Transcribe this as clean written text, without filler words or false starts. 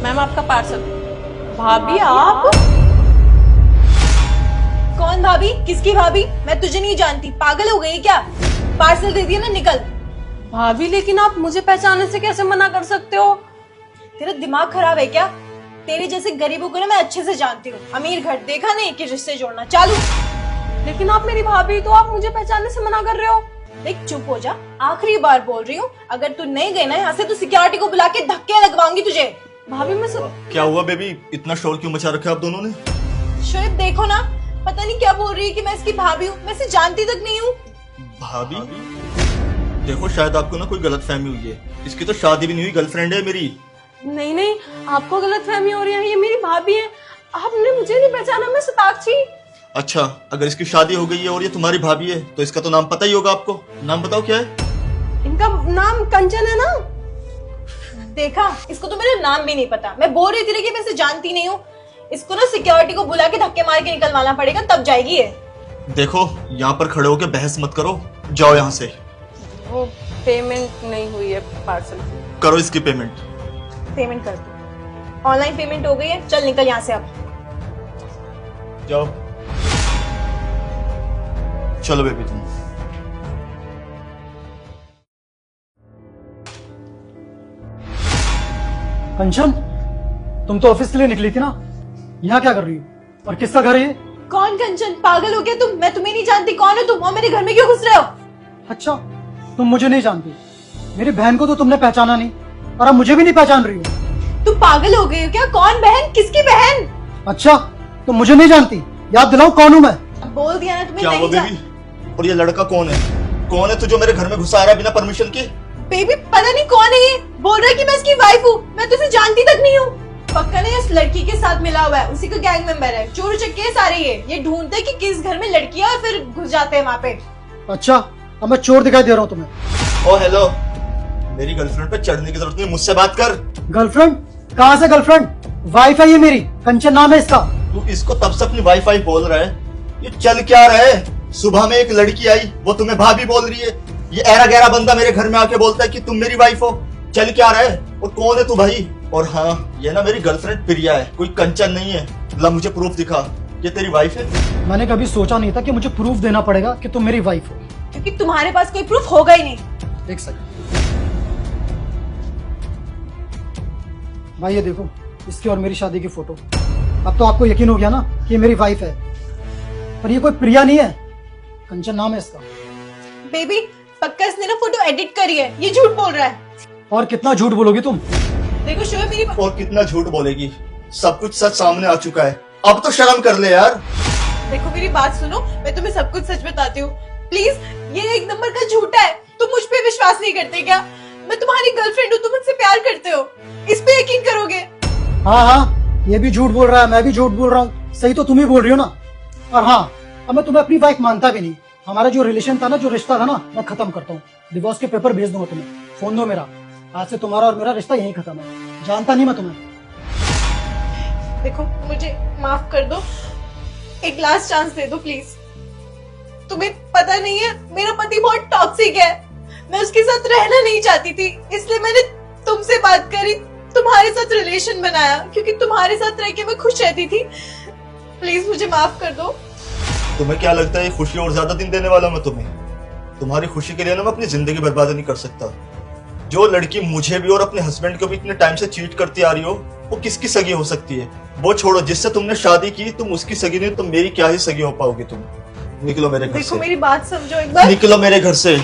Ma'am आपका parcel. भाभी आप? कौन भाभी? किसकी भाभी? मैं तुझे नहीं जानती, पागल हो गई क्या? पार्सल दे दिया ना, निकल। भाभी लेकिन आप मुझे पहचानने से कैसे मना कर सकते हो? तेरा दिमाग खराब है क्या? तेरे जैसे गरीबों को ना मैं अच्छे से जानती हूँ। अमीर घर देखा नहीं कि रिश्ते जोड़ना चालू। लेकिन आप मेरी भाभी, तो आप मुझे पहचानने से मना कर रहे हो। देख चुप हो जा, आखिरी बार बोल रही हूँ, अगर तू नहीं गई ना यहाँ से तो सिक्योरिटी को बुला के धक्के लगवाऊंगी तुझे। भाभी मैं सब क्या हुआ बेबी, इतना शोर क्यों मचा रखा है आप दोनों ने? शोएब देखो ना, पता नहीं क्या बोल रही है कि मैं इसकी भाभी हूँ, मैं इसे जानती तक नहीं हूँ। भाभी? देखो शायद आपको ना कोई गलतफहमी हुई है, इसकी तो शादी भी नहीं हुई, गर्लफ्रेंड है मेरी। नहीं नहीं, आपको गलतफहमी हो रही है, ये मेरी भाभी है। आपने मुझे नहीं पहचाना, मैं सताक्षी। अच्छा, अगर इसकी शादी हो गई है और ये तुम्हारी भाभी है तो इसका तो नाम पता ही होगा आपको। नाम बताओ क्या है? इनका नाम कंचन है ना? देखा, इसको तो मेरा नाम भी नहीं पता। मैं बोल रही थी लेकिन मैं इसे जानती नहीं हूँ। इसको ना सिक्योरिटी को बुला के धक्के मार के निकलवाना पड़ेगा, तब जाएगी ये। देखो यहाँ पर खड़े होके बहस मत करो, जाओ यहाँ से। वो पेमेंट नहीं हुई है पार्सल की। करो इसकी पेमेंट। पेमेंट कर दो, ऑनलाइन पेमेंट हो गई है, चल निकल यहाँ से अब। जाओ, चलो बेबी तुम। कंचन, तुम तो ऑफिस के लिए निकली थी ना, यहाँ क्या कर रही हो? और किसका घर है ये? कौन कंचन? पागल हो गया तुम? मैं तुम्हें नहीं जानती, कौन हो तुम और मेरे घर में क्यों घुस रहे हो? अच्छा, तुम मुझे नहीं जानती। मेरी बहन को तो तुमने पहचाना नहीं और अब मुझे भी नहीं पहचान रही हो। तुम पागल हो गए हो क्या? कौन बहन? किसकी बहन? अच्छा, तुम मुझे नहीं जानती, याद दिलाओ कौन हूँ मैं। बोल दिया ना तुम्हें क्या हुआ नहीं बेबी? और ये लड़का कौन है? कौन है तू जो मेरे घर में घुसा रहा है बिना परमिशन के? बेबी पता नहीं कौन है ये, बोल रहा है कि मैं इसकी वाइफ हूँ। मैं तुझे जानती तक नहीं हूँ। पक्का नहीं इस लड़की के साथ मिला हुआ है, उसी का गैंग मेंबर है। चोर उचक्के सारे ये ढूंढते हैं कि किस घर में लड़कियां और फिर घुस जाते हैं वहाँ पे। अच्छा, अब मैं चोर दिखाई दे रहा हूँ तुम्हें? ओ हेलो, मेरी गर्लफ्रेंड पे चढ़ने की जरूरत नहीं, मुझसे बात कर। गर्लफ्रेंड? कहाँ से गर्लफ्रेंड? वाइफ है ये मेरी, कंचन नाम है इसका। तू इसको तब से अपनी वाईफाई बोल रहा है, ये चल क्या रहा है? सुबह में एक लड़की आई, वो तुम्हें भाभी बोल रही है। ये ऐरा गैरा बंदा मेरे घर में आके बोलता है कि तुम मेरी वाइफ हो। चल क्या रहा है? और कौन है तू भाई? और हाँ, ये ना मेरी गर्लफ्रेंड प्रिया है, कोई कंचन नहीं है। ला मुझे प्रूफ दिखा, ये तेरी वाइफ है। मैंने कभी सोचा नहीं था कि मुझे प्रूफ देना पड़ेगा कि तुम मेरी वाइफ हो। क्योंकि तुम्हारे पास कोई प्रूफ होगा ही नहीं। एक सेकंड भाई, ये देखो इसकी और मेरी शादी की फोटो। अब तो आपको यकीन हो गया ना कि ये मेरी वाइफ है। पर ये कोई प्रिया नहीं है, कंचन नाम है इसका। बेबी पक्का इसने ना फोटो एडिट करी है, ये झूठ बोल रहा है। और कितना झूठ बोलोगी तुम? देखो शोएब मेरी और कितना झूठ बोलेगी? सब कुछ सच सामने आ चुका है, अब तो शर्म कर ले यार। देखो मेरी बात सुनो, मैं तुम्हें सब कुछ सच बताती हूँ। प्लीज, ये एक नंबर का झूठा है। तुम मुझ पे विश्वास नहीं करते क्या? मैं तुम्हारी गर्लफ्रेंड हूँ, तुम मुझसे प्यार करते हो, इस पे यकीन करोगे? हाँ हाँ, ये भी झूठ बोल रहा है, मैं भी झूठ बोल रहा हूँ। सही तो तुम ही बोल रही हो ना। और हाँ, अब मैं तुम्हें अपनी वाइफ मानता भी नहीं। हमारा जो रिलेशन था ना, जो रिश्ता था ना, मैं खत्म करता हूँ। डिवोर्स के पेपर भेज दूंगा तुम्हें, फोन दो मेरा। आज से तुम्हारा और मेरा रिश्ता यहीं खत्म है। जानता नहीं मैं तुम्हें। देखो मुझे माफ कर दो, एक लास्ट चांस दे दो प्लीज। तुम्हें पता नहीं है मेरा पति बहुत टॉक्सिक है, मैं उसके साथ रहना नहीं चाहती थी, इसलिए मैंने तुमसे बात करी, तुम्हारे साथ रिलेशन बनाया, क्योंकि तुम्हारे साथ रह के मैं खुश रहती थी। प्लीज मुझे माफ कर दो। तुम्हें क्या लगता है ये खुशी और ज्यादा दिन देने वाला मैं तुम्हें? तुम्हारी खुशी के लिए ना मैं अपनी जिंदगी बर्बाद नहीं कर सकता। जो लड़की मुझे भी और अपने हस्बैंड को भी इतने टाइम से चीट करती आ रही हो, वो किसकी सगी हो सकती है? वो छोड़ो, जिससे तुमने शादी की तुम उसकी सगी नहीं, तो मेरी क्या ही सगी हो पाओगी तुम? निकलो मेरे घर देखो से। मेरी बात समझो एक बार। निकलो मेरे घर से।